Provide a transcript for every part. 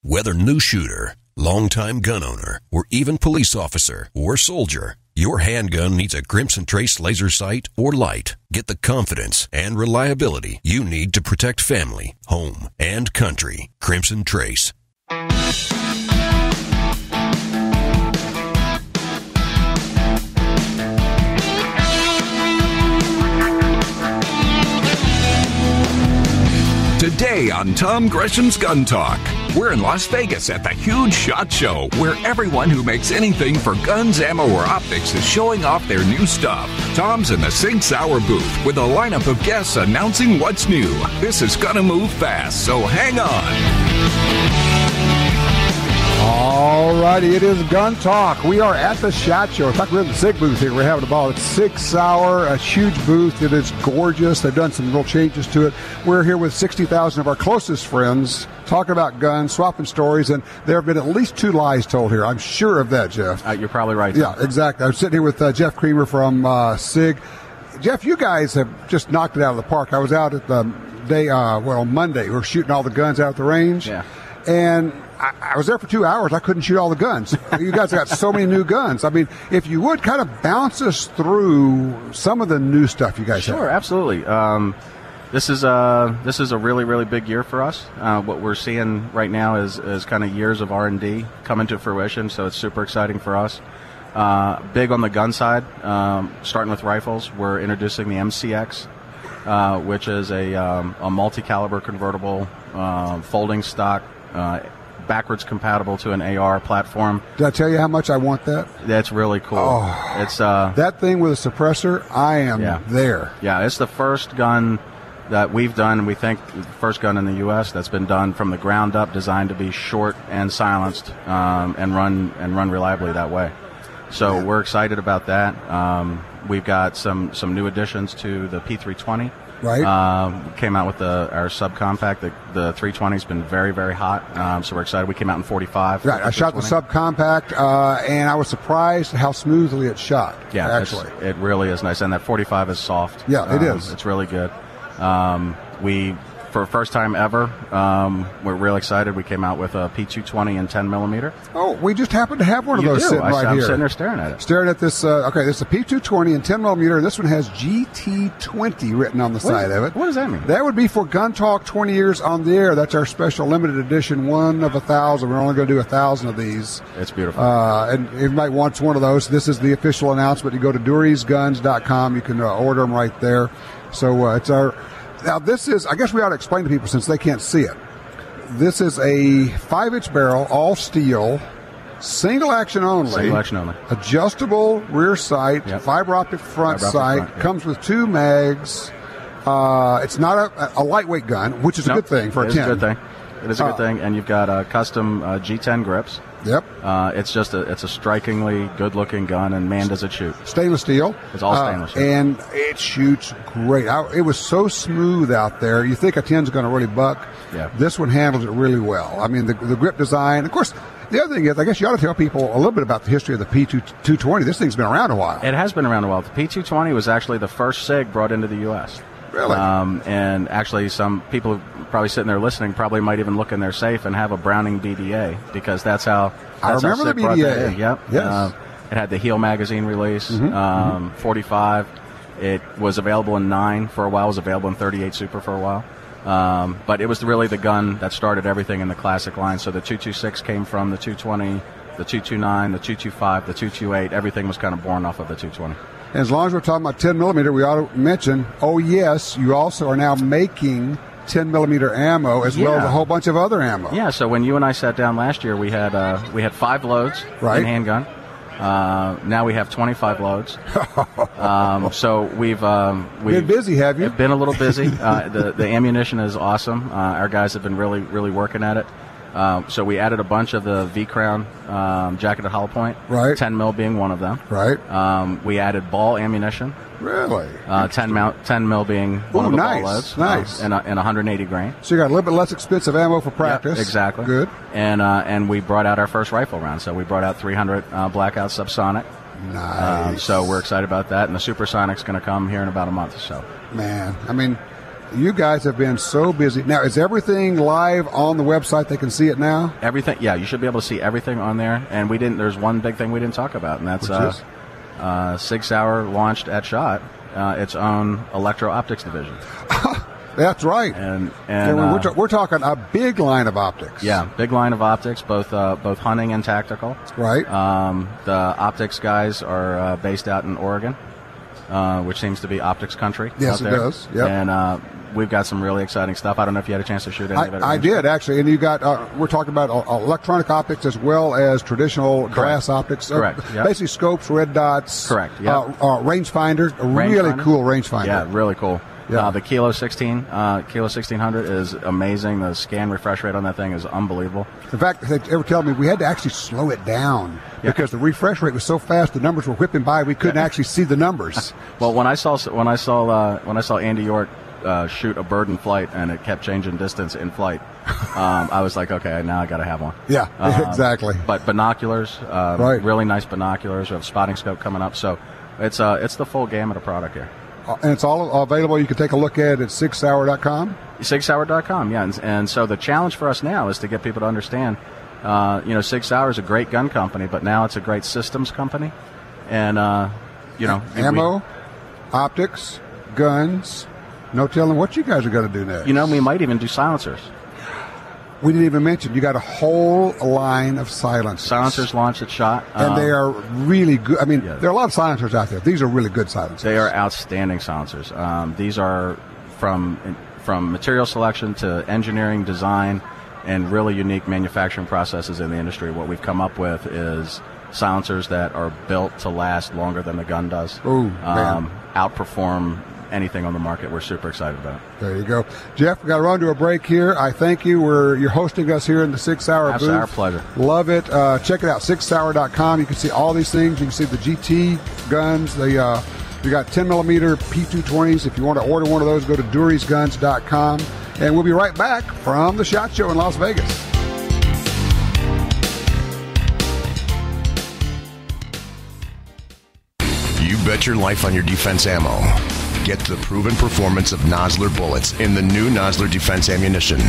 Whether new shooter, longtime gun owner, or even police officer or soldier, your handgun needs a Crimson Trace laser sight or light. Get the confidence and reliability you need to protect family, home, and country. Crimson Trace. Today on Tom Gresham's Gun Talk, we're in Las Vegas at the Huge SHOT Show, where everyone who makes anything for guns, ammo, or optics is showing off their new stuff. Tom's in the Sig Sauer booth with a lineup of guests announcing what's new. This is gonna move fast, so hang on. All righty, it is Gun Talk. We are at the SHOT Show. In fact, we're in the Sig booth here. We're having a ball. It's Sig Sauer, a huge booth. It is gorgeous. They've done some little changes to it. We're here with 60,000 of our closest friends talking about guns, swapping stories, and there have been at least 2 lies told here. I'm sure of that, Jeff. You're probably right. Yeah, exactly. I'm sitting here with Jeff Creamer from Sig. Jeff, you guys have just knocked it out of the park. I was out at the day, Monday. We were shooting all the guns out at the range. Yeah. And I was there for 2 hours. I couldn't shoot all the guns. You guys got so many new guns. I mean, if you would kind of bounce us through some of the new stuff you guys have. Sure, absolutely. This is a really, really big year for us. What we're seeing right now is kind of years of R&D coming to fruition, so it's super exciting for us. Big on the gun side, starting with rifles, we're introducing the MCX, which is a multi-caliber convertible, folding stock, backwards compatible to an AR platform. Did I tell you how much I want that? That's really cool. Oh, it's that thing with a suppressor, I am there. Yeah, it's the first gun that we've done, we think the first gun in the U.S. that's been done from the ground up, designed to be short and silenced, and run reliably that way. So we're excited about that. We've got some new additions to the P320. Right. Came out with our subcompact. The 320's been very, very hot. So we're excited. We came out in 45. Right. I shot the subcompact, and I was surprised how smoothly it shot. Yeah, actually, it really is nice. And that 45 is soft. Yeah, it is. It's really good. For first time ever, we're real excited. We came out with a P220 and 10 millimeter. Oh, we just happen to have one of those sitting right here. I'm sitting there staring at it. Staring at this. This is a P220 and 10 millimeter, and this one has GT20 written on the side of it. What does that mean? That would be for Gun Talk 20 years on the air. That's our special limited edition, 1 of 1,000. We're only going to do 1,000 of these. It's beautiful. And if you might want one of those, this is the official announcement. You go to durysguns.com. You can order them right there. So it's our... Now, this is, I guess we ought to explain to people since they can't see it. This is a 5-inch barrel, all steel, single action only. Single action only. Adjustable rear sight, fiber optic front sight, comes with 2 mags. It's not a lightweight gun, which is a good thing for a 10. It is a good thing. It is a good thing. And you've got custom G10 grips. Yep. It's a strikingly good-looking gun, and man, does it shoot. Stainless steel. It's all stainless steel. And it shoots great. It was so smooth out there. You think a 10's going to really buck. Yeah. This one handles it really well. I mean, the grip design. Of course, the other thing is, I guess you ought to tell people a little bit about the history of the P220. This thing's been around a while. It has been around a while. The P220 was actually the first SIG brought into the U.S. Really? And actually, some people probably sitting there listening probably might even look in their safe and have a Browning BDA, because that's how. I remember the BDA. Yep. Yes. It had the Heel magazine release, 45. It was available in 9 for a while. It was available in 38 Super for a while. But it was really the gun that started everything in the classic line. So the 226 came from the 220, the 229, the 225, the 228. Everything was kind of born off of the 220. And as long as we're talking about 10 millimeter, we ought to mention, yes, you also are now making 10 millimeter ammo as well as a whole bunch of other ammo. Yeah, so when you and I sat down last year, we had 5 loads in handgun. Now we have 25 loads. So we've been busy, have you? Been a little busy. The ammunition is awesome. Our guys have been really, really working at it. So we added a bunch of the V-Crown jacketed hollow point, 10 mil being one of them. Right. We added ball ammunition. Really? 10 mil being one of the ball loads. Nice. And 180 grain. So you got a little bit less expensive ammo for practice. Yep, exactly. Good. And we brought out our first rifle round. So we brought out 300 Blackout Subsonic. Nice. So we're excited about that. And the Supersonic's going to come here in about a month or so. Man, I mean, You guys have been so busy. Now, is everything live on the website? They can see it now? Everything, yeah, you should be able to see everything on there. And there's one big thing we didn't talk about, and that's Sig Sauer launched at SHOT its own electro-optics division. That's right. And we're talking a big line of optics. Yeah, big line of optics, both hunting and tactical. Right. The optics guys are based out in Oregon, which seems to be optics country. Yes, out it there. does. Yep. And we've got some really exciting stuff. I don't know if you had a chance to shoot any of it. I did, actually. And you got, we're talking about electronic optics as well as traditional glass optics. Correct. Yep. Basically scopes, red dots. Correct. Yep. Rangefinder. Really cool rangefinder. Yeah, really cool. Yeah. The Kilo 1600 is amazing. The scan refresh rate on that thing is unbelievable. In fact, they ever tell me we had to actually slow it down because the refresh rate was so fast, the numbers were whipping by, we couldn't actually see the numbers. Well, when I saw Andy York shoot a bird in flight and it kept changing distance in flight, I was like, okay, now I got to have one. Yeah, exactly. But binoculars, right. Really nice binoculars. We have spotting scope coming up, so it's the full gamut of product here. And it's all available. You can take a look at it at sigsauer.com. Sigsauer.com, yeah. And so the challenge for us now is to get people to understand, Sig Sauer is a great gun company, but now it's a great systems company. And, ammo, optics, guns, no telling what you guys are going to do next. We might even do silencers. We didn't even mention, you got a whole line of silencers. Silencers launched at SHOT. And they are really good. I mean, there are a lot of silencers out there. These are really good silencers. They are outstanding silencers. These are from material selection to engineering, design, and really unique manufacturing processes in the industry. What we've come up with is silencers that are built to last longer than the gun does. Ooh, outperform anything on the market. We're super excited about it. There you go. Jeff, we've got to run to a break here. I thank you. You're hosting us here in the Sig Sauer booth. Our pleasure. Love it. Check it out, sigsauer.com. You can see all these things. You can see the GT guns. We got 10mm P220s. If you want to order one of those, go to durysguns.com. And we'll be right back from the SHOT Show in Las Vegas. You bet your life on your defense ammo. Get the proven performance of Nosler bullets in the new Nosler Defense Ammunition.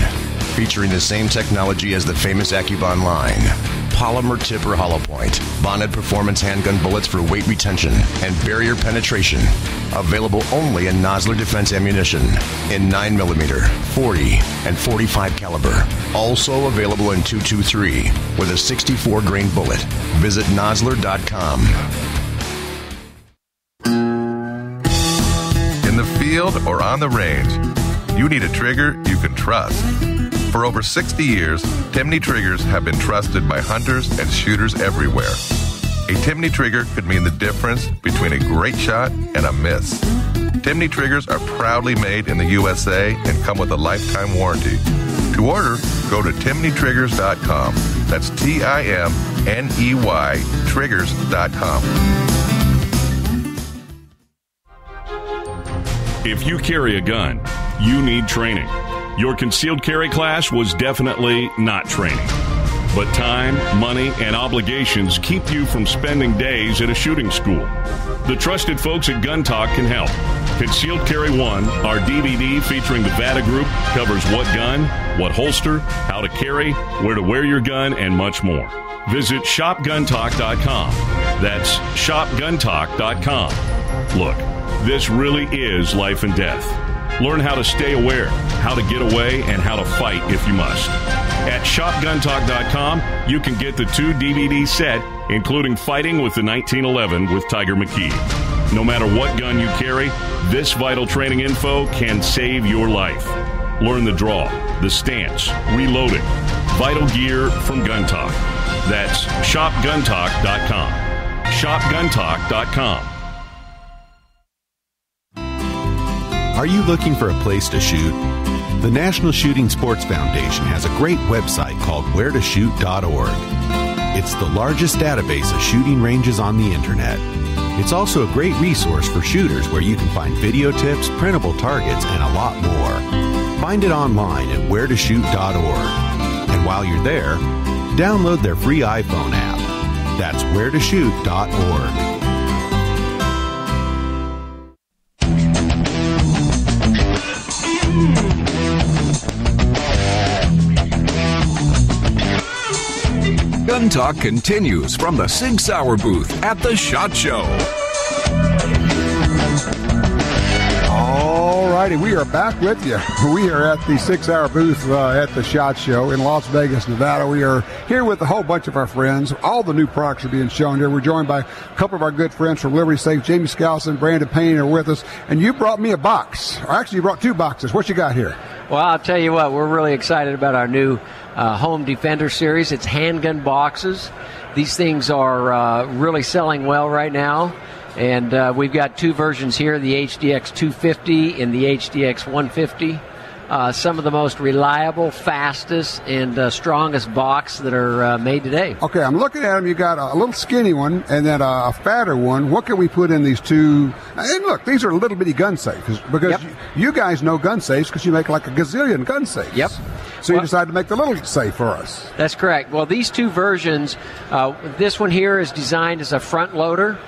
Featuring the same technology as the famous AccuBond line. Polymer tipper hollow point, bonded performance handgun bullets for weight retention and barrier penetration. Available only in Nosler Defense Ammunition in 9mm, 40, and 45 caliber. Also available in 223 with a 64 grain bullet. Visit Nosler.com. In the field or on the range, you need a trigger you can trust. For over 60 years, Timney triggers have been trusted by hunters and shooters everywhere. A Timney trigger could mean the difference between a great shot and a miss. Timney triggers are proudly made in the USA and come with a lifetime warranty. To order, go to timneytriggers.com. That's TIMNEY triggers.com. If you carry a gun, you need training. Your concealed carry class was definitely not training. But time, money, and obligations keep you from spending days at a shooting school. The trusted folks at GUNTALK can help. Concealed Carry 1, our DVD featuring the VADA Group, covers what gun, what holster, how to carry, where to wear your gun, and much more. Visit shopguntalk.com. That's shopguntalk.com. Look, this really is life and death. Learn how to stay aware, how to get away, and how to fight if you must. At shopguntalk.com, you can get the 2 DVD set, including Fighting with the 1911 with Tiger McKee. No matter what gun you carry, this vital training info can save your life. Learn the draw, the stance, reloading, vital gear from GUNTALK. That's shopguntalk.com. shopguntalk.com. Are you looking for a place to shoot? The National Shooting Sports Foundation has a great website called wheretoshoot.org. It's the largest database of shooting ranges on the internet. It's also a great resource for shooters where you can find video tips, printable targets, and a lot more. Find it online at wheretoshoot.org. And while you're there, download their free iPhone app. That's wheretoshoot.org. Gun Talk continues from the Sig Sauer booth at the SHOT Show. All righty, we are back with you. We are at the 6 Hour booth at the SHOT Show in Las Vegas, Nevada. We are here with a whole bunch of our friends. All the new products are being shown here. We're joined by a couple of our good friends from Liberty Safe. Jamey, Skousen, Brandon Payne are with us. And you brought me a box. Or actually, you brought 2 boxes. What you got here? Well, I'll tell you what, we're really excited about our new Home Defender series. It's handgun boxes. These things are really selling well right now. And we've got 2 versions here, the HDX 250 and the HDX 150. Some of the most reliable, fastest, and strongest box that are made today. Okay, I'm looking at them. You got a little skinny one and then a fatter one. What can we put in these 2? And look, these are little bitty gun safes because you guys know gun safes because you make like a gazillion gun safes. Yep. So you decided to make the little safe for us. That's correct. Well, these 2 versions, this one here is designed as a front loader.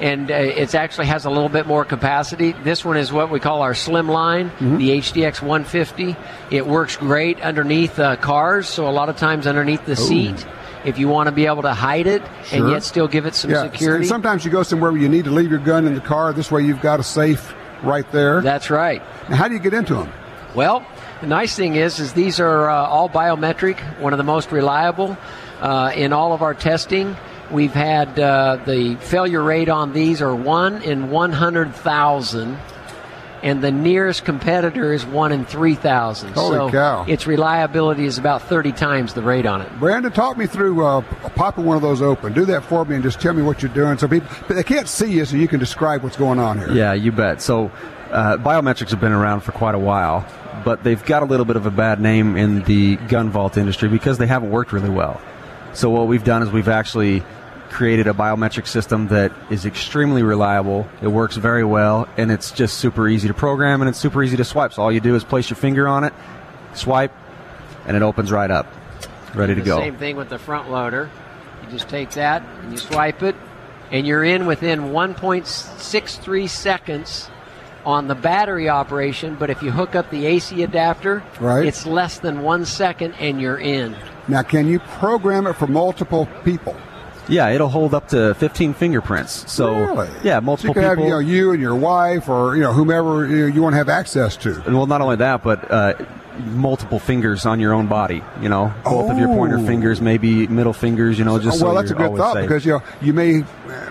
And it actually has a little bit more capacity. This one is what we call our slim line, the HDX 150. It works great underneath cars, so a lot of times underneath the seat, if you want to be able to hide it and yet still give it some security. And sometimes you go somewhere where you need to leave your gun in the car. This way you've got a safe right there. That's right. Now, how do you get into them? Well, the nice thing is these are all biometric, one of the most reliable in all of our testing. We've had the failure rate on these are 1 in 100,000, and the nearest competitor is 1 in 3,000. Holy cow. Its reliability is about 30 times the rate on it. Brandon, talk me through popping one of those open. Do that for me and just tell me what you're doing. So people, they can't see you, so you can describe what's going on here. Yeah, you bet. So biometrics have been around for quite a while, but they've got a little bit of a bad name in the gun vault industry because they haven't worked really well. So what we've done is we've actually created a biometric system that is extremely reliable. It works very well, and it's just super easy to program, and it's super easy to swipe. So all you do is place your finger on it, swipe, and it opens right up, ready to go. Same thing with the front loader. You just take that, and you swipe it, and you're in within 1.63 seconds on the battery operation, but if you hook up the AC adapter, it's less than 1 second, and you're in. Now, can you program it for multiple people? Yeah, it'll hold up to 15 fingerprints. So, really? Yeah, multiple so you can people. Have, you and your wife or whomever you want to have access to. And well, not only that, but multiple fingers on your own body. Both of your pointer fingers, maybe middle fingers. Just well, so that's a good thought safe. because you may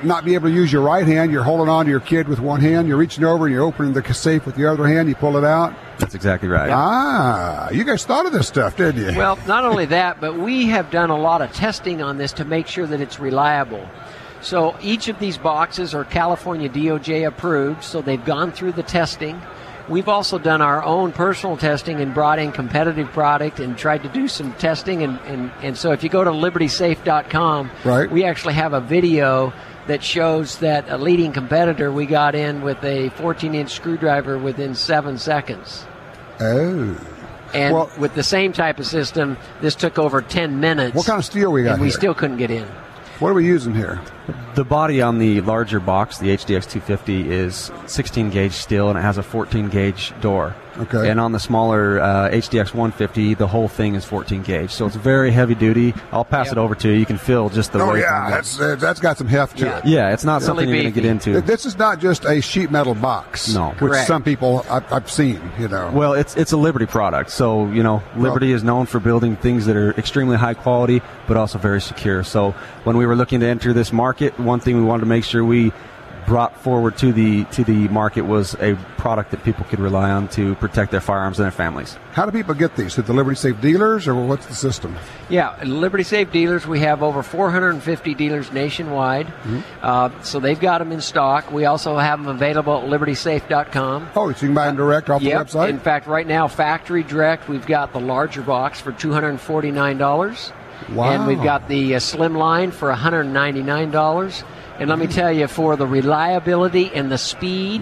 not be able to use your right hand. You're holding on to your kid with one hand. You're reaching over and you're opening the safe with the other hand. You pull it out. That's exactly right. Ah, you guys thought of this stuff, didn't you? Well, not only that, but we have done a lot of testing on this to make sure that it's reliable. So each of these boxes are California DOJ approved, so they've gone through the testing. We've also done our own personal testing and brought in competitive product and tried to do some testing. And so if you go to libertysafe.com, we actually have a video that shows that a leading competitor we got in with a 14-inch screwdriver within 7 seconds. Oh. And with the same type of system, this took over 10 minutes. What kind of steel we got and we here? still couldn't get in. What are we using here? The body on the larger box, the HDX 250, is 16-gauge steel, and it has a 14-gauge door. Okay. And on the smaller HDX 150, the whole thing is 14-gauge. So it's very heavy-duty. I'll pass it over to you. You can feel just the weight. Oh, yeah. That's got some heft to it. Yeah, it's not something you're going to get into. This is not just a sheet metal box. No. Which some people I've seen, Well, it's a Liberty product. So, Liberty is known for building things that are extremely high quality, but also very secure. So when we were looking to enter this market, one thing we wanted to make sure we brought forward to the market was a product that people could rely on to protect their firearms and their families. How do people get these? Through the Liberty Safe dealers, or what's the system? Yeah, Liberty Safe dealers, we have over 450 dealers nationwide. So they've got them in stock. We also have them available at libertysafe.com. Oh, so you can buy them direct off the website? In fact, right now, factory direct, we've got the larger box for $249. Wow. And we've got the slim line for $199. And let me tell you, for the reliability and the speed,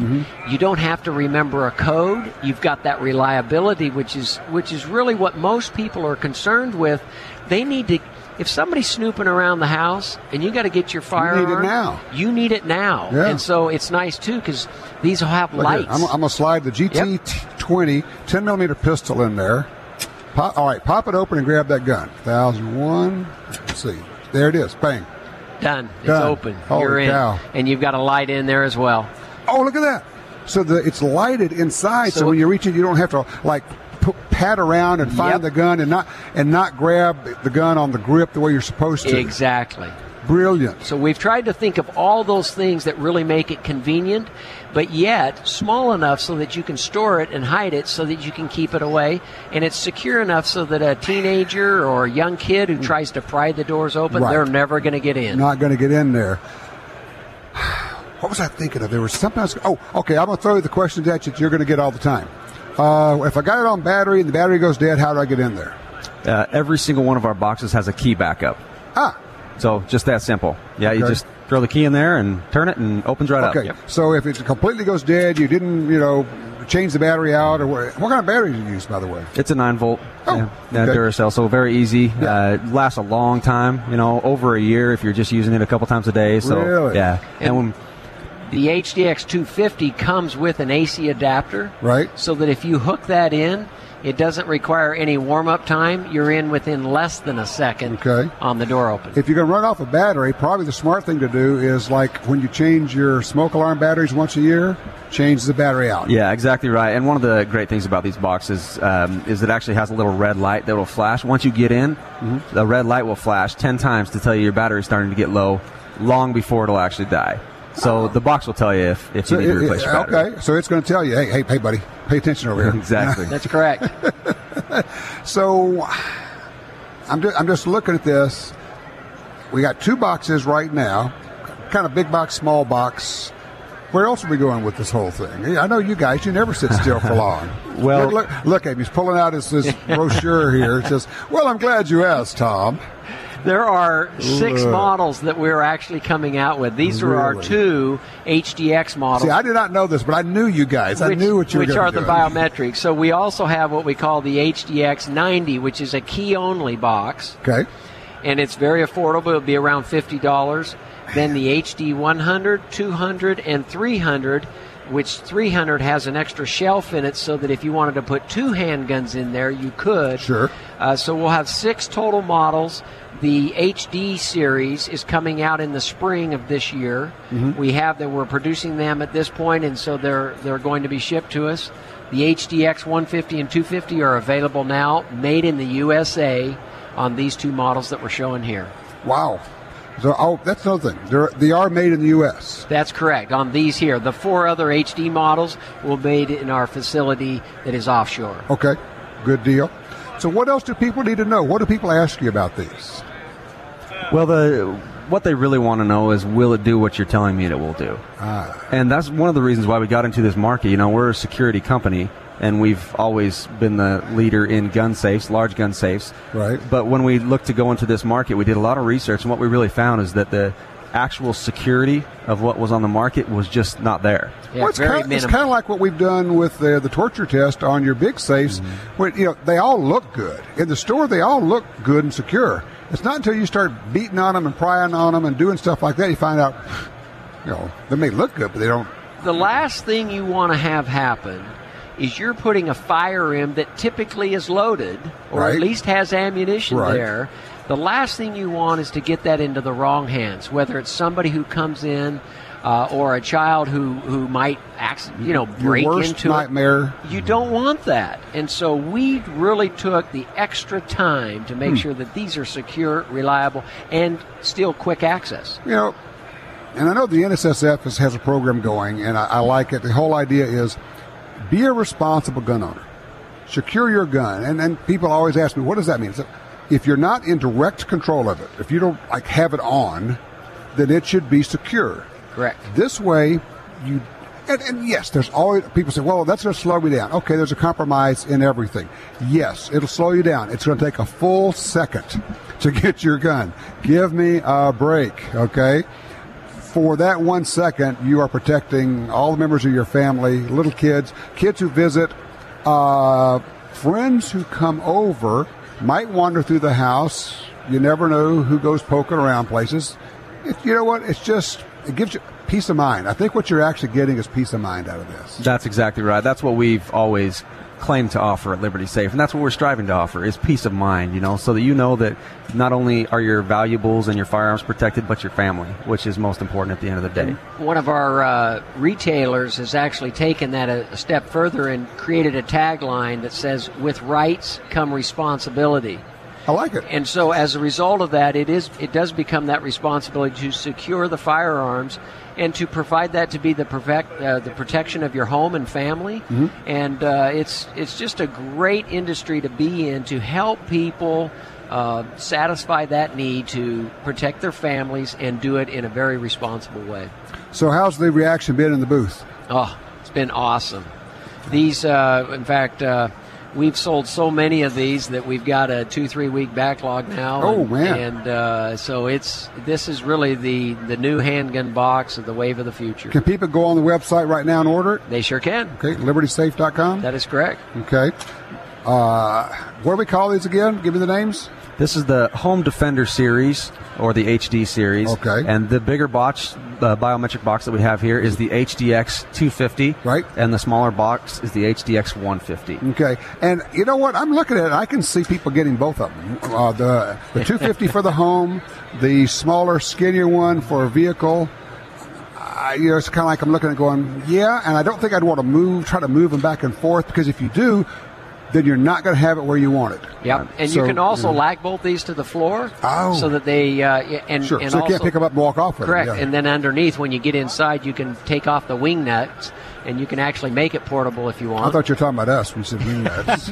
you don't have to remember a code. You've got that reliability, which is really what most people are concerned with. They need to, if somebody's snooping around the house and you got to get your firearm, you need it now. You need it now. Yeah. And so it's nice, too, because these will have lights. I'm going to slide the GT20 10-millimeter pistol in there. All right, pop it open and grab that gun. 1001. Let's see. There it is. Bang. Done. It's Done. open. Holy You're in. cow. And you've got a light in there as well. Oh, look at that. So it's lighted inside, so when you reach it, you don't have to, like, pat around and find the gun and not grab the gun on the grip the way you're supposed to. Exactly. Brilliant. So we've tried to think of all those things that really make it convenient, but yet small enough so that you can store it and hide it so that you can keep it away, and it's secure enough so that a teenager or a young kid who tries to pry the doors open, they're never going to get in. Not going to get in there. What was I thinking of? There was something else. Oh, okay, I'm going to throw you the questions at you that you're going to get all the time. If I got it on battery and the battery goes dead, how do I get in there? Every single one of our boxes has a key backup. So just that simple. Yeah, you just throw the key in there and turn it and opens right up. Okay, so if it completely goes dead, you didn't, change the battery out, or what kind of battery do you use, by the way? It's a 9-volt Duracell, so very easy. Lasts a long time, over a year if you're just using it a couple times a day. So, really? Yeah. And when the HDX 250 comes with an AC adapter, right? So that if you hook that in, it doesn't require any warm-up time. You're in within less than a second on the door open. If you're going to run off a battery, probably the smart thing to do is, like, when you change your smoke alarm batteries once a year, change the battery out. Yeah, exactly right. And one of the great things about these boxes is it actually has a little red light that will flash. Once you get in, the red light will flash 10 times to tell you your battery's starting to get low long before it'll actually die. So the box will tell you if you need to replace your battery. Okay, so it's going to tell you, hey, buddy, pay attention over here. Exactly. That's correct. So I'm just looking at this. We got 2 boxes right now, kind of big box, small box. Where else are we going with this whole thing? I know you guys, you never sit still for long. Well, look at him. He's pulling out his brochure here. It says, well, I'm glad you asked, Tom. There are 6 models that we're actually coming out with. These are our 2 HDX models. See, I did not know this, but I knew you guys. I knew what you were going to do. Which are the biometrics. So we also have what we call the HDX 90, which is a key-only box. Okay. And it's very affordable. It'll be around $50. Then the HD 100, 200, and 300, which 300 has an extra shelf in it so that if you wanted to put 2 handguns in there, you could. Sure. So we'll have 6 total models. The HD series is coming out in the spring of this year. We have them. We're producing them at this point, and so they're going to be shipped to us. The HDX 150 and 250 are available now, made in the USA on these 2 models that we're showing here. Wow. So, that's another thing. They are made in the U.S. That's correct. On these here, the 4 other HD models will be made in our facility that is offshore. Okay, good deal. So what else do people need to know? What do people ask you about these? Well, what they really want to know is, will it do what you're telling me it will do? And that's one of the reasons why we got into this market. We're a security company, and we've always been the leader in gun safes, large gun safes. Right. But when we looked to go into this market, we did a lot of research, and what we really found is that the actual security of what was on the market was just not there. Yeah, it's kind of like what we've done with the torture test on your big safes. When, they all look good. In the store, they all look good and secure. It's not until you start beating on them and prying on them and doing stuff like that you find out, they may look good, but they don't. The last thing you want to have happen is you're putting a firearm that typically is loaded or at least has ammunition there. The last thing you want is to get that into the wrong hands, whether it's somebody who comes in or a child who might break Your worst into nightmare. You don't want that. And so we really took the extra time to make sure that these are secure, reliable, and still quick access. And I know the NSSF has a program going, and I like it. The whole idea is be a responsible gun owner. Secure your gun. And people always ask me, what does that mean? So if you're not in direct control of it, if you don't have it on, then it should be secure. Correct. This way, and yes, there's always people say, well, that's going to slow me down. Okay, there's a compromise in everything. Yes, it'll slow you down. It's going to take a full second to get your gun. Give me a break, okay? For that 1 second, you are protecting all the members of your family, little kids who visit, friends who come over, might wander through the house. You never know who goes poking around places. You know what? It gives you peace of mind. I think what you're actually getting is peace of mind out of this. That's exactly right. That's what we've always claim to offer at Liberty Safe, and that's what we're striving to offer, is peace of mind, so that you know that not only are your valuables and your firearms protected, but your family, which is most important at the end of the day. One of our retailers has actually taken that a step further and created a tagline that says, "With rights come responsibility." I like it. And so as a result of that, it does become that responsibility to secure the firearms and to provide that to be the protection of your home and family. Mm-hmm. And it's just a great industry to be in, to help people satisfy that need to protect their families and do it in a very responsible way. So how's the reaction been in the booth? Oh, it's been awesome. These, in fact, we've sold so many of these that we've got a 2-3 week backlog now. Oh, man. And so this is really the new handgun box of the wave of the future. Can people go on the website right now and order it? They sure can. Okay, libertysafe.com? That is correct. Okay. What do we call these again? Give me the names. This is the Home Defender series, or the HD series. Okay. And the bigger box, biometric box that we have here is the HDX 250. Right. And the smaller box is the HDX 150. Okay. And you know what? I'm looking at it. I can see people getting both of them. The 250 for the home, the smaller, skinnier one for a vehicle. It's kind of like I'm looking at it going, yeah, and I don't think I'd want to try to move them back and forth, because if you do, then you're not going to have it where you want it. Yep, and you can also lag bolt these to the floor, so that they sure. And so also, you can't pick them up and walk off with correct. them. Yeah. And then underneath, when you get inside, you can take off the wing nuts, and you can actually make it portable if you want. I thought you were talking about us when you said wing nuts.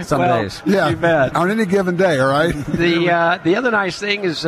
Some days. Yeah, you bet. On any given day, all right? The other nice thing is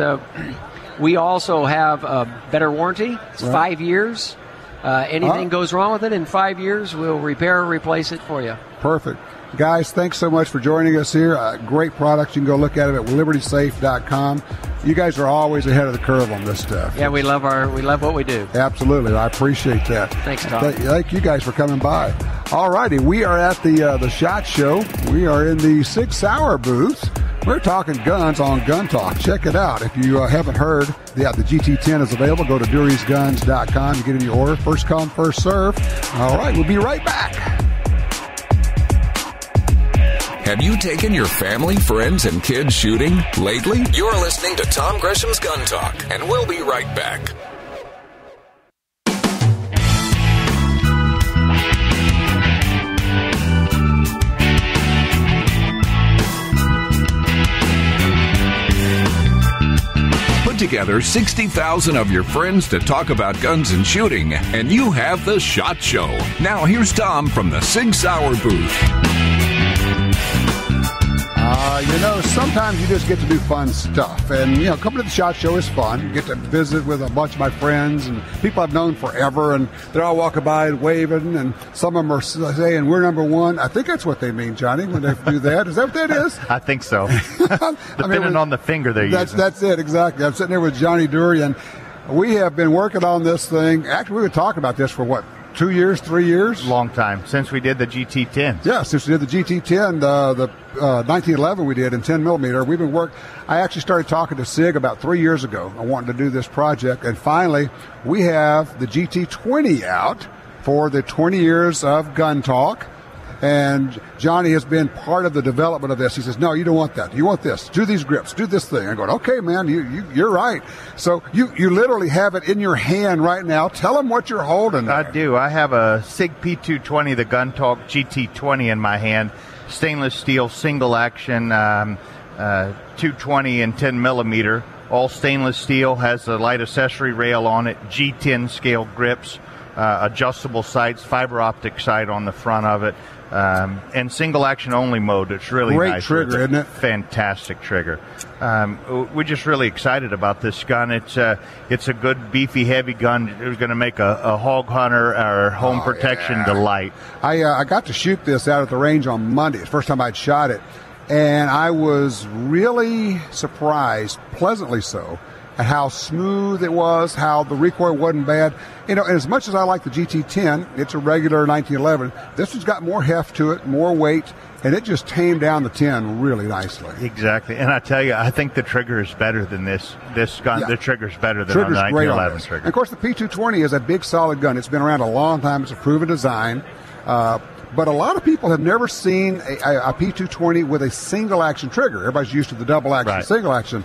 we also have a better warranty. It's 5 years. Anything goes wrong with it in 5 years, we'll repair or replace it for you. Perfect. Guys, thanks so much for joining us here. Great products. You can go look at it at libertysafe.com. You guys are always ahead of the curve on this stuff. Yeah, we love what we do. Absolutely. I appreciate that. Thanks, Tom. Thank you guys for coming by. All righty. We are at the SHOT Show. We are in the Sig Sauer booth. We're talking guns on GUNTALK. Check it out. If you haven't heard, the GT10 is available. Go to durysguns.com to get in your order. First come, first serve. All right. We'll be right back. Have you taken your family, friends, and kids shooting lately? You're listening to Tom Gresham's Gun Talk, and we'll be right back. Put together 60,000 of your friends to talk about guns and shooting, and you have the SHOT Show. Now here's Tom from the Sig Sauer booth. Sometimes you just get to do fun stuff. And, coming to the SHOT Show is fun. You get to visit with a bunch of my friends and people I've known forever, and they're all walking by and waving, and some of them are saying, "We're number one." I think that's what they mean, Johnny, when they do that. Is that what that is? I think so. Depending on the finger they're using. That's it, exactly. I'm sitting there with Johnny Dury, and we have been working on this thing. Actually, we were talking about this for, 2 years, 3 years? Long time, since we did the GT10. Yeah, since we did the GT10, the 1911 we did in 10 millimeter. We've been I actually started talking to Sig about 3 years ago. I wanted to do this project, and finally we have the GT20 out for the 20 years of GUNTALK. And Johnny has been part of the development of this. He says, "No, you don't want that. You want this. Do these grips. Do this thing." I'm going, "Okay, man, you're right." So you literally have it in your hand right now. Tell them what you're holding there. I do. I have a Sig P220, the GUNTALK GT20 in my hand. Stainless steel, single action, 220 and 10 millimeter. All stainless steel, has a light accessory rail on it, G10 scale grips, adjustable sights, fiber optic sight on the front of it. And single action only mode. It's really great nice. Trigger, isn't it? Fantastic trigger. We're just really excited about this gun. It's a good, beefy, heavy gun. It's going to make a hog hunter or home protection delight. I got to shoot this out at the range on Monday. It's the first time I'd shot it, and I was really surprised, pleasantly so, at how smooth it was, how the recoil wasn't bad. And as much as I like the GT10, it's a regular 1911. This one's got more heft to it, more weight, and it just tamed down the 10 really nicely. Exactly. And I tell you, I think the trigger is better than this gun. Yeah. The trigger's better than the 1911 trigger. And of course, the P220 is a big, solid gun. It's been around a long time. It's a proven design. But a lot of people have never seen a P220 with a single action trigger. Everybody's used to the double action, single action.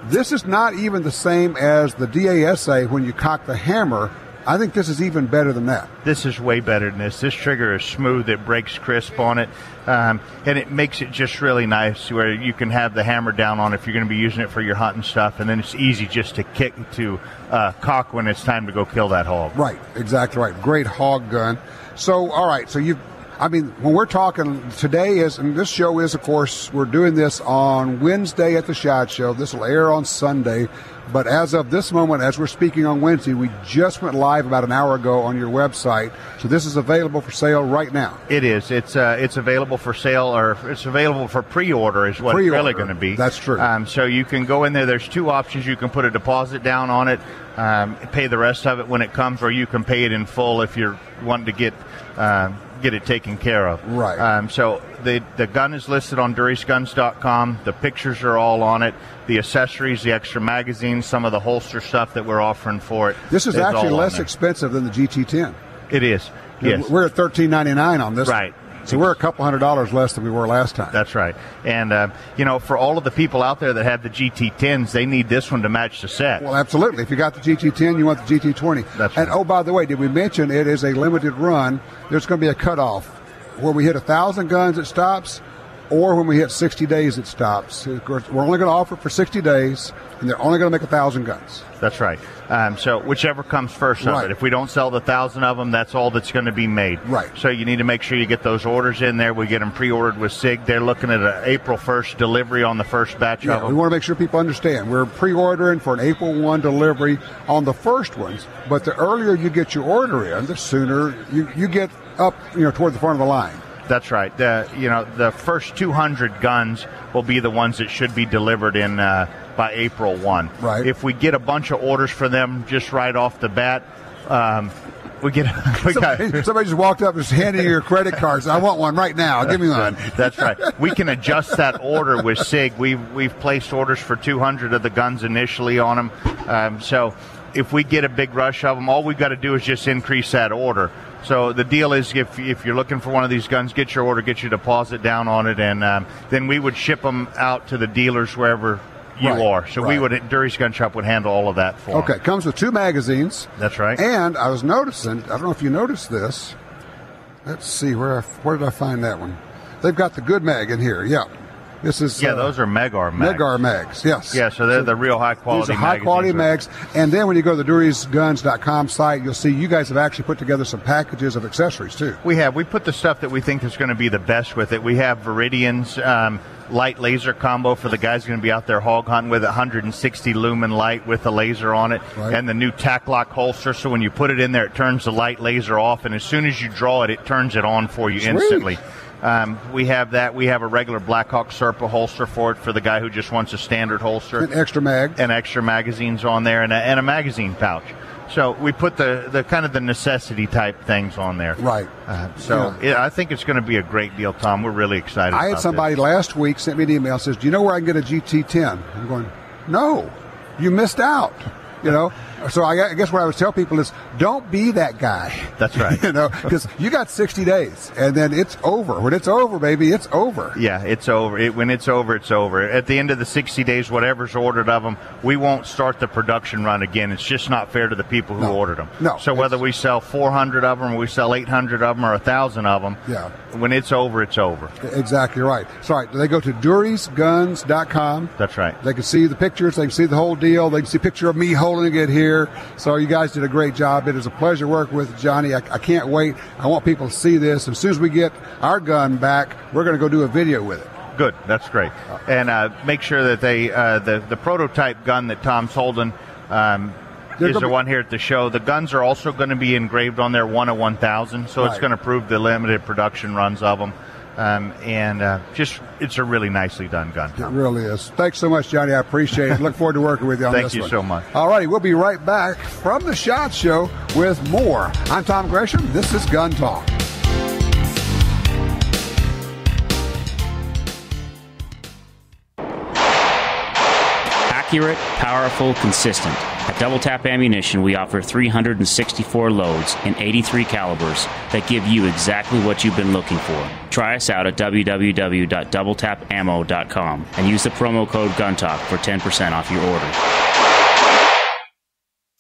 This is not even the same as the DASA when you cock the hammer. I think this is even better than that. This is way better than this. This trigger is smooth. It breaks crisp on it. And it makes it just really nice where you can have the hammer down on if you're going to be using it for your hunting stuff. And then it's easy just to cock when it's time to go kill that hog. Right. Exactly right. Great hog gun. So, all right. So when we're talking today and this show is, of course, we're doing this on Wednesday at the SHOT Show. This will air on Sunday. But as of this moment, as we're speaking on Wednesday, we just went live about an hour ago on your website. So this is available for sale right now. It is. It's available for sale, or it's available for pre-order is what it's really going to be. That's true. So you can go in there. There's two options. You can put a deposit down on it, pay the rest of it when it comes, or you can pay it in full if you're wanting to get it taken care of. Right. So the gun is listed on DurysGuns.com. The pictures are all on it. The accessories, the extra magazines, some of the holster stuff that we're offering for it. This is actually less expensive than the GT10. It is. Yes. We're at $13.99 on this. Right. So we're a couple $100 less than we were last time. That's right. And, for all of the people out there that have the GT10s, they need this one to match the set. Well, absolutely. If you got the GT10, you want the GT20. That's right. And, by the way, did we mention it is a limited run? There's going to be a cutoff. Where we hit 1,000 guns, it stops, or when we hit 60 days, it stops. Of course, we're only going to offer it for 60 days, and they're only going to make 1,000 guns. That's right. So whichever comes first of it. If we don't sell the 1,000 of them, that's all that's going to be made. Right. So you need to make sure you get those orders in there. We get them pre-ordered with SIG. They're looking at an April 1st delivery on the first batch of them. We want to make sure people understand. We're pre-ordering for an April 1 delivery on the first ones, but the earlier you get your order in, the sooner you get up toward the front of the line. That's right. The first 200 guns will be the ones that should be delivered in by April 1. Right. If we get a bunch of orders for them just right off the bat, somebody just walked up and was handing you your credit cards. I want one right now. Give me one. That's right. We can adjust that order with SIG. We've placed orders for 200 of the guns initially on them. So if we get a big rush of them, all we've got to do is just increase that order. So the deal is if you're looking for one of these guns, get your order, get your deposit down on it, and then we would ship them out to the dealers wherever you are. So we would, Dury's Gun Shop would handle all of that for them. Okay, comes with 2 magazines. That's right. And I was noticing, I don't know if you noticed this. Let's see, where did I find that one? They've got the good mag in here, yeah. This is those are Megar mags. Megar mags, yes. Yeah, so they're the real high-quality mags. High-quality mags. And then when you go to the DurysGuns.com site, you'll see you guys have actually put together some packages of accessories, too. We have. We put the stuff that we think is going to be the best with it. We have Viridian's light laser combo for the guys going to be out there hog hunting with 160 lumen light with a laser on it, and the new tack lock holster. So when you put it in there, it turns the light laser off, and as soon as you draw it, it turns it on for you instantly. We have that. We have a regular Blackhawk Serpa holster for it for the guy who just wants a standard holster. An extra mag. And extra magazines on there, and a magazine pouch. So we put the kind of the necessity type things on there. Right. I think it's going to be a great deal, Tom. We're really excited about I had somebody last week sent me an email, says, do you know where I can get a GT10? I'm going, no, you missed out. So I guess what I would tell people is don't be that guy. That's right. Because you got 60 days, and then it's over. When it's over, baby, it's over. Yeah, it's over. When it's over, it's over. At the end of the 60 days, whatever's ordered of them, we won't start the production run again. It's just not fair to the people who ordered them. No. So whether we sell 400 of them, or we sell 800 of them, or 1,000 of them, when it's over, it's over. Exactly right. So they go to DurysGuns.com. That's right. They can see the pictures. They can see the whole deal. They can see a picture of me holding it here. So you guys did a great job. It is a pleasure working with Johnny. I can't wait. I want people to see this. As soon as we get our gun back, we're going to go do a video with it. Good. That's great. And make sure that they the prototype gun that Tom's holding is the one here at the show. The guns are also going to be engraved on there 1 of 1,000, so it's going to prove the limited production runs of them. It's a really nicely done gun. It really is. Thanks so much, Johnny. I appreciate it. Look forward to working with you on this one. Thank you so much. All righty, we'll be right back from the SHOT Show with more. I'm Tom Gresham. This is Gun Talk. Accurate, powerful, consistent. At At Double Tap Ammunition, we offer 364 loads in 83 calibers that give you exactly what you've been looking for. Try us out at www.doubletapammo.com and use the promo code GUNTALK for 10% off your order.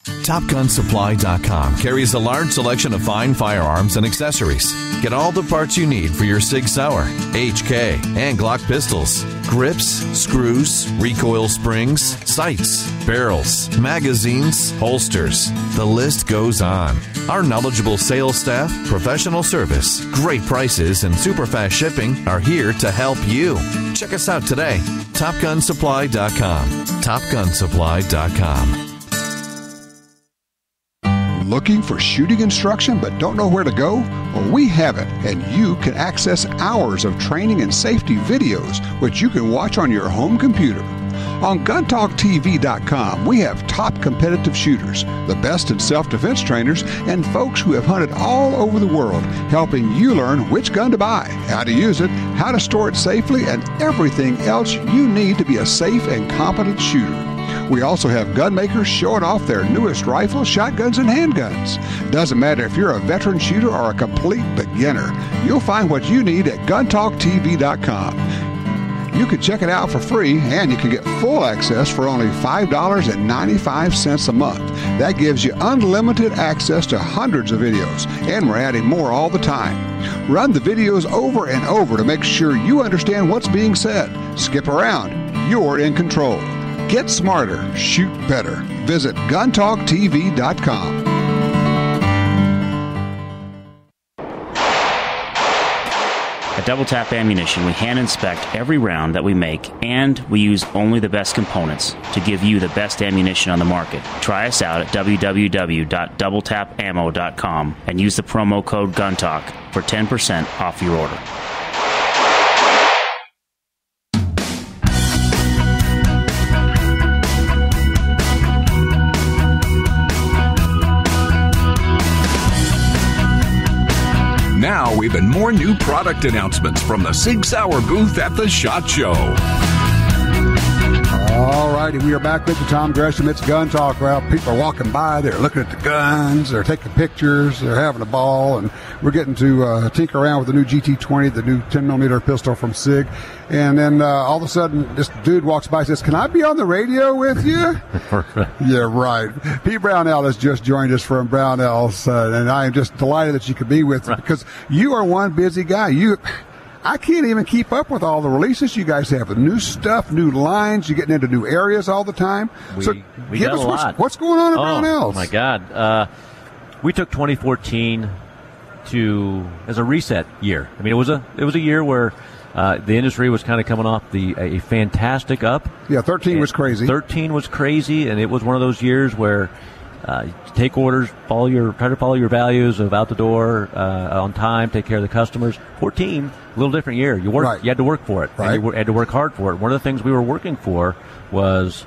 TopGunSupply.com carries a large selection of fine firearms and accessories. Get all the parts you need for your Sig Sauer, HK, and Glock pistols. Grips, screws, recoil springs, sights, barrels, magazines, holsters. The list goes on. Our knowledgeable sales staff, professional service, great prices, and super fast shipping are here to help you. Check us out today. TopGunSupply.com. TopGunSupply.com. Looking for shooting instruction but don't know where to go? Well, we have it, and you can access hours of training and safety videos, which you can watch on your home computer. On GunTalkTV.com, we have top competitive shooters, the best in self-defense trainers, and folks who have hunted all over the world, helping you learn which gun to buy, how to use it, how to store it safely, and everything else you need to be a safe and competent shooter. We also have gun makers showing off their newest rifles, shotguns, and handguns. Doesn't matter if you're a veteran shooter or a complete beginner, you'll find what you need at GunTalkTV.com. You can check it out for free, and you can get full access for only $5.95 a month. That gives you unlimited access to hundreds of videos, and we're adding more all the time. Run the videos over and over to make sure you understand what's being said. Skip around. You're in control. Get smarter. Shoot better. Visit GunTalkTV.com. At Double Tap Ammunition, we hand inspect every round that we make, and we use only the best components to give you the best ammunition on the market. Try us out at www.doubletapammo.com and use the promo code GUNTALK for 10% off your order. Now, even more new product announcements from the Sig Sauer booth at the SHOT Show. All righty, we are back with the Tom Gresham. It's Gun Talk. Well, people are walking by, they're looking at the guns, they're taking pictures, they're having a ball, and we're getting to tinker around with the new GT20, the new 10mm pistol from Sig. And then all of a sudden, this dude walks by and says, "Can I be on the radio with you?" Yeah, right. Pete Brownell has just joined us from Brownells, and I am just delighted that you could be with us because you are one busy guy. I can't even keep up with all the releases you guys have. The new stuff, new lines, you're getting into new areas all the time. We give got us a lot. What's going on at Brownells? Oh, my God. We took 2014 as a reset year. I mean, it was a year where the industry was kind of coming off a fantastic up. Yeah, 13 was crazy. 13 was crazy, and it was one of those years where take orders, try to follow your values of out the door, on time, take care of the customers. 14, a little different year. You had to work for it. Right. And you had to work hard for it. One of the things we were working for was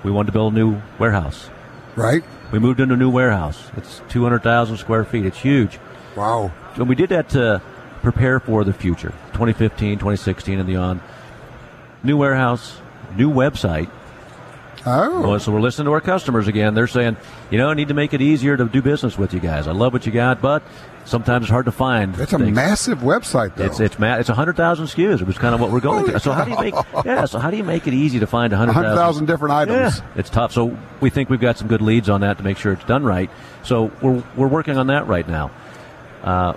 we wanted to build a new warehouse. Right. We moved into a new warehouse. It's 200,000 square feet. It's huge. Wow. And we did that to prepare for the future, 2015, 2016, and beyond. New warehouse, new website. Oh. So we're listening to our customers again. They're saying, I need to make it easier to do business with you guys. I love what you got, but sometimes it's hard to find. It's a massive website, though. It's 100,000 SKUs. It was kind of what we're going through. So how do you make it easy to find 100,000 different items? Yeah, it's tough. So we think we've got some good leads on that to make sure it's done right. So we're working on that right now.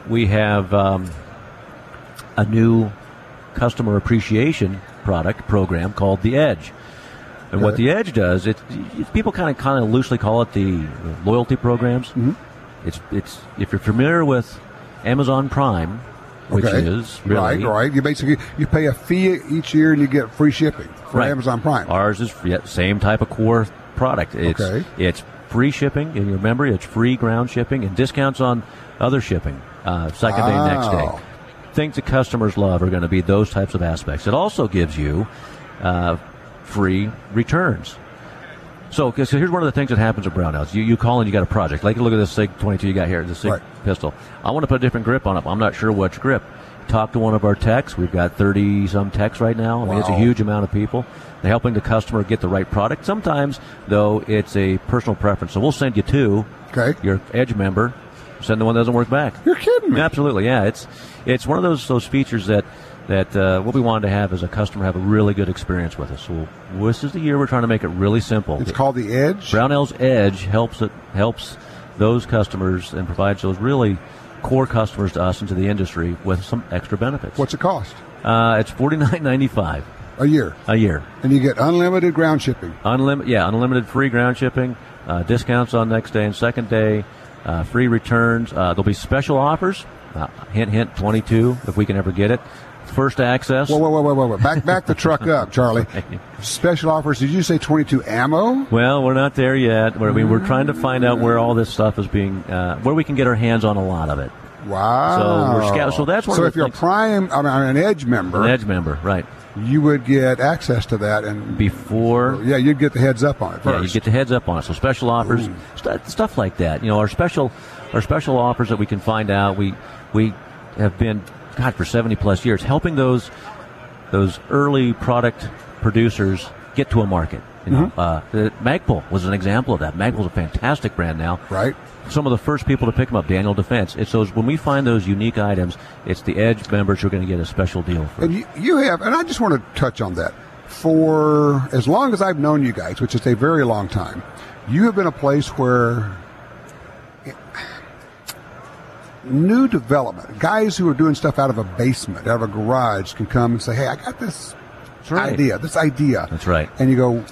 We have a new customer appreciation program called The Edge. And what The Edge does, people kind of loosely call it the loyalty programs. Mm-hmm. It's if you're familiar with Amazon Prime, which is really right. You basically pay a fee each year and you get free shipping for Amazon Prime. Ours is same type of core product. It's free shipping, and remember, it's free ground shipping and discounts on other shipping, second day, next day. Things that customers love are going to be those types of aspects. It also gives you free returns. So here's one of the things that happens at Brownells. You call and you got a project. Like, look at this SIG 22 you got here, the SIG pistol. I want to put a different grip on it. I'm not sure which grip. talk to one of our techs. We've got 30-some techs right now. I mean, it's a huge amount of people. They're helping the customer get the right product. Sometimes, though, it's a personal preference. So we'll send you two. Okay. Your Edge member. Send the one that doesn't work back. You're kidding me. Absolutely, yeah. It's one of those features that what we wanted to have is a customer have a really good experience with us. So this is the year we're trying to make it really simple. It's called the Edge? Brownells Edge helps those customers and provides those really core customers to us into the industry with some extra benefits. What's it cost? It's $49.95 a year. And you get unlimited ground shipping. Unlimited free ground shipping, discounts on next day and second day, free returns. There'll be special offers. Hint, hint, 22 if we can ever get it. First access. Whoa. Back the truck up, Charlie. Special offers. Did you say 22 ammo? Well, we're not there yet. We're trying to find out where all this stuff is being, where we can get our hands on a lot of it. Wow. So that's one. So if you're an Edge member, right, you would get access to that and before. Yeah, you'd get the heads up on it first. Yeah, you get the heads up on it. So special offers, stuff like that. You know, our special offers that we can find out. We have been, for 70 plus years, helping those early product producers get to a market. You know, Magpul was an example of that. Magpul's a fantastic brand now. Right. Some of the first people to pick them up, Daniel Defense. It's those, when we find those unique items, it's the Edge members who are going to get a special deal for. And you have, and I just want to touch on that. For as long as I've known you guys, which is a very long time, you have been a place where new development, guys who are doing stuff out of a basement, out of a garage, can come and say, hey, I got this idea. That's right. And you go,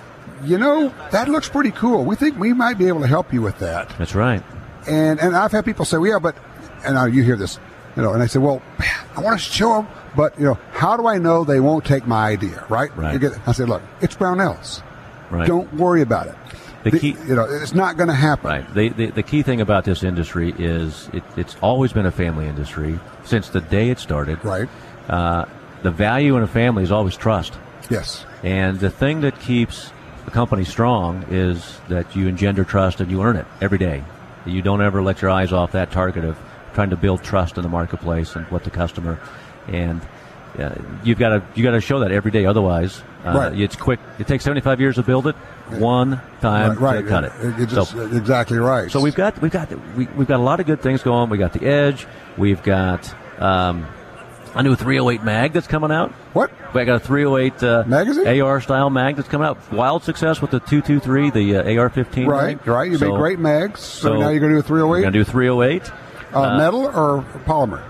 that looks pretty cool. We think we might be able to help you with that. That's right. And I've had people say, well, yeah, but, and now you hear this, and I say, well, I want to show them, but, how do I know they won't take my idea, right? I said, look, it's Brownells. Right. Don't worry about it. The key, it's not going to happen. Right. The key thing about this industry is it's always been a family industry since the day it started. Right. The value in a family is always trust. Yes. And the thing that keeps a company strong is that you engender trust and you earn it every day. You don't ever let your eyes off that target of trying to build trust in the marketplace and with the customer. And you've got to show that every day. Otherwise, it's quick. It takes 75 years to build it. One time to cut it. Exactly right. So we've got a lot of good things going. We got the Edge. We've got a new 308 mag that's coming out. What? We got a 308 magazine? AR style mag that's coming out. Wild success with the 223, the AR-15. Right. You make great mags. So now you're going to do a 308. We're going to do 308. Metal or polymer?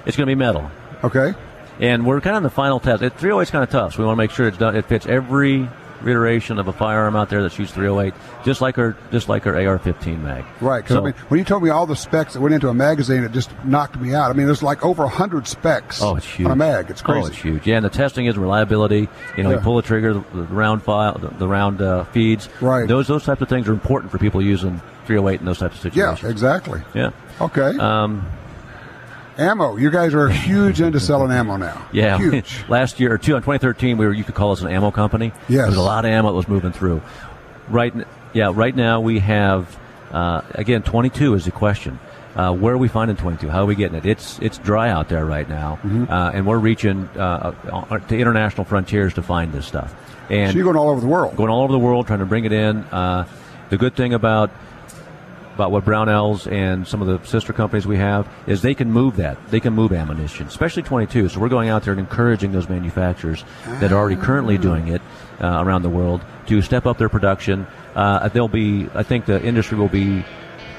It's going to be metal. Okay. And we're kind of in the final test. 308 is kind of tough, so we want to make sure it's done. It fits every iteration of a firearm out there that shoots 308, just like our AR-15 mag. Right. Because when you told me all the specs that went into a magazine, it just knocked me out. I mean, there's like over 100 specs. Oh, it's huge. On a mag. It's crazy. Oh, it's huge. Yeah, and the testing is reliability. You pull the trigger, the round the round feeds. Right. Those types of things are important for people using 308 in those types of situations. Yeah, exactly. Yeah. Okay. Ammo. You guys are huge into selling ammo now. Yeah. Huge. Last year, in 2013, you could call us an ammo company. Yes. There's a lot of ammo that was moving through. Right now we have, again, 22 is the question. Where are we finding 22? How are we getting it? It's dry out there right now, and we're reaching to international frontiers to find this stuff. And so you're going all over the world. Going all over the world, trying to bring it in. The good thing about what Brownells and some of the sister companies we have is they can move that. They can move ammunition, especially 22. So we're going out there and encouraging those manufacturers that are already currently doing it around the world to step up their production. I think the industry will be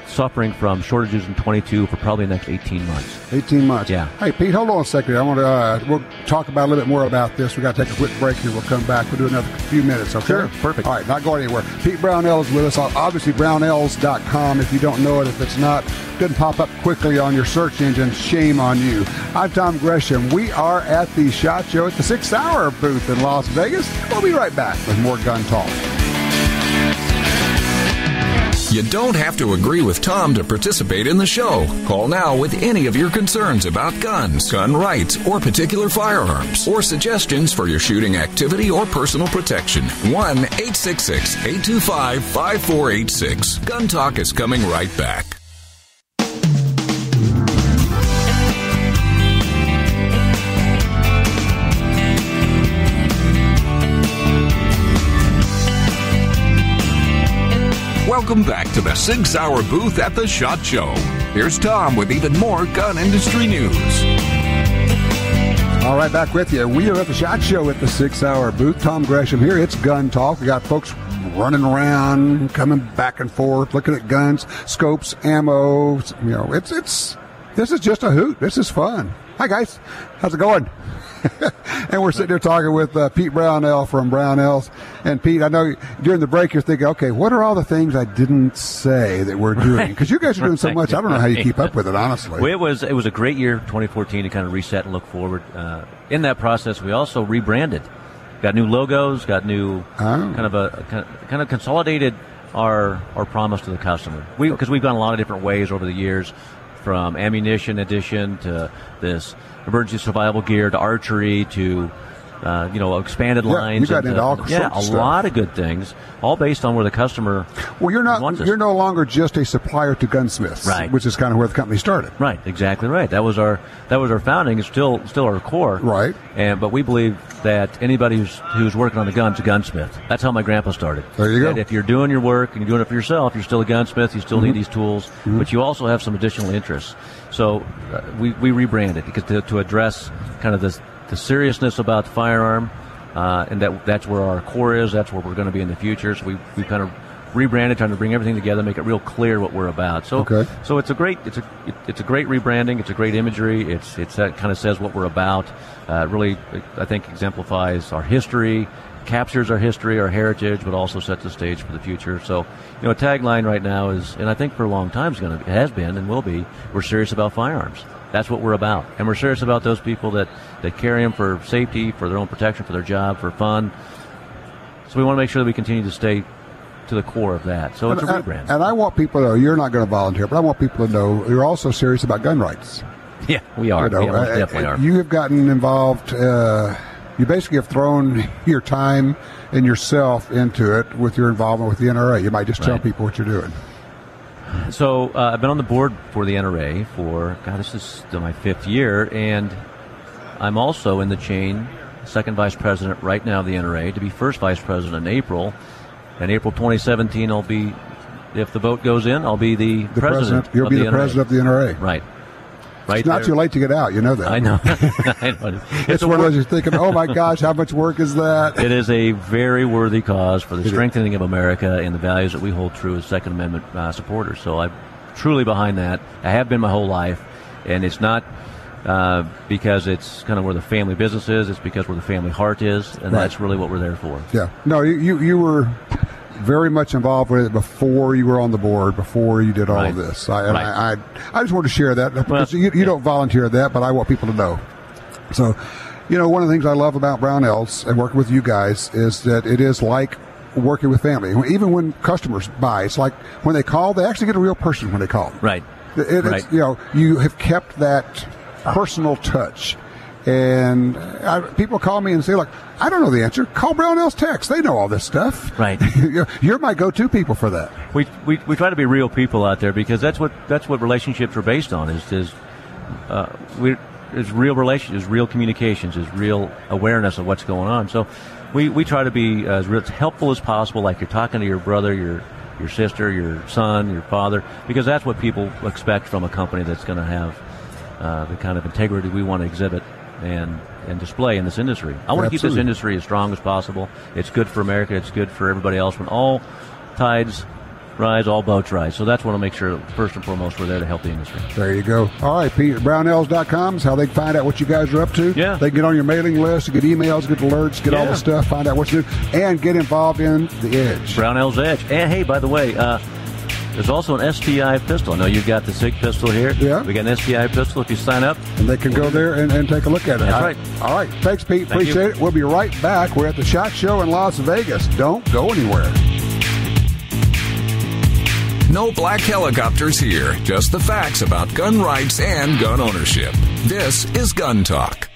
suffering from shortages in 22 for probably the next 18 months. 18 months. Yeah. Hey, Pete, hold on a second. I want to. We'll talk about a little bit more about this. We got to take a quick break here. We'll come back. We'll do another few minutes. Okay. Sure. Perfect. All right. Not going anywhere. Pete Brownell is with us. Obviously, Brownells.com. If you don't know it, if it's not, didn't pop up quickly on your search engine, shame on you. I'm Tom Gresham. We are at the SHOT Show at the Sig Sauer booth in Las Vegas. We'll be right back with more Gun Talk. You don't have to agree with Tom to participate in the show. Call now with any of your concerns about guns, gun rights, or particular firearms, or suggestions for your shooting activity or personal protection. 1-866-825-5486. Gun Talk is coming right back. Welcome back to the Sig Sauer booth at the SHOT Show. Here's Tom with even more gun industry news. All right, back with you. We are at the SHOT Show at the Sig Sauer booth. Tom Gresham here. It's Gun Talk. We got folks running around, coming back and forth, looking at guns, scopes, ammo. You know, this is just a hoot. This is fun. Hi, guys. How's it going? And we're sitting here talking with Pete Brownell from Brownells. And Pete, I know during the break you're thinking, okay, what are all the things I didn't say that we're doing? Because you guys are doing so much. I don't know how you keep up with it, honestly. Well, it was a great year, 2014, to kind of reset and look forward. In that process, we also rebranded. Got new logos, got new kind of consolidated our promise to the customer. Because we've gone a lot of different ways over the years, from ammunition edition to this emergency survival gear to archery to expanded lines. You got into all sorts of stuff. Lot of good things, all based on where the customer. Well, you're no longer just a supplier to gunsmiths, right? Which is kind of where the company started. Right, exactly right. That was our founding. It's still our core. Right. But we believe that anybody who's working on a gun's a gunsmith. That's how my grandpa started. There you go. And if you're doing your work and you're doing it for yourself, you're still a gunsmith. You still need these tools, but you also have some additional interests. So we rebranded because to address kind of the seriousness about the firearm, and that's where our core is. That's where we're going to be in the future. So we kind of rebranded, trying to bring everything together, make it real clear what we're about. So it's a great rebranding. It's a great imagery. It's that kind of says what we're about. Really, I think exemplifies our history, captures our history, our heritage, but also sets the stage for the future. So, a tagline right now is, and I think for a long time it has been and will be, we're serious about firearms. That's what we're about. And we're serious about those people that carry them for safety, for their own protection, for their job, for fun. So we want to make sure that we continue to stay to the core of that. So it's a rebrand. And I want people to know, you're not going to volunteer, but I want people to know you're also serious about gun rights. Yeah, we are. We most definitely are. You have gotten involved. You basically have thrown your time and yourself into it with your involvement with the NRA. You might just tell people what you're doing. So I've been on the board for the NRA for, this is still my 5th year, and I'm also in the chain, second vice president right now of the NRA, to be first vice president in April. In April 2017, I'll be, if the vote goes in, I'll be the president. You'll be the president of the NRA. Right. It's not too late to get out. You know that. I know. I know. It's one of those you're thinking, oh, my gosh, how much work is that? It is a very worthy cause for the strengthening of America and the values that we hold true as Second Amendment supporters. So I'm truly behind that. I have been my whole life. And it's not because it's kind of where the family business is. It's because where the family heart is. And that's really what we're there for. Yeah. No, you were very much involved with it before you were on the board, before you did all of this. I just wanted to share that because you don't volunteer that, but I want people to know. So, one of the things I love about Brownells and working with you guys is that it is like working with family. Even when customers buy, it's like when they call, they actually get a real person when they call. Right. It's, you have kept that personal touch. And people call me and say, look, I don't know the answer. Call Brownells Text. They know all this stuff. Right. You're my go-to people for that. We try to be real people out there because that's what relationships are based on. Is real relationships, is real communications, is real awareness of what's going on. So we try to be as helpful as possible, like you're talking to your brother, your sister, your son, your father, because that's what people expect from a company that's going to have the kind of integrity we want to exhibit and display in this industry. I want to keep this industry as strong as possible. It's good for America. It's good for everybody else. When all tides rise, all boats rise. So that's what I make sure, first and foremost, we're there to help the industry. There you go. All right, Pete, Brownells.com is how they can find out what you guys are up to. Yeah. They can get on your mailing list, get emails, get alerts, get all the stuff, find out what you do, and get involved in the Edge. Brownells Edge. And, hey, by the way, there's also an STI pistol. I know you've got the SIG pistol here. Yeah. We got an STI pistol if you sign up. And they can go there and take a look at it. That's right. All right. Thanks, Pete. Appreciate it. We'll be right back. We're at the SHOT Show in Las Vegas. Don't go anywhere. No black helicopters here. Just the facts about gun rights and gun ownership. This is Gun Talk.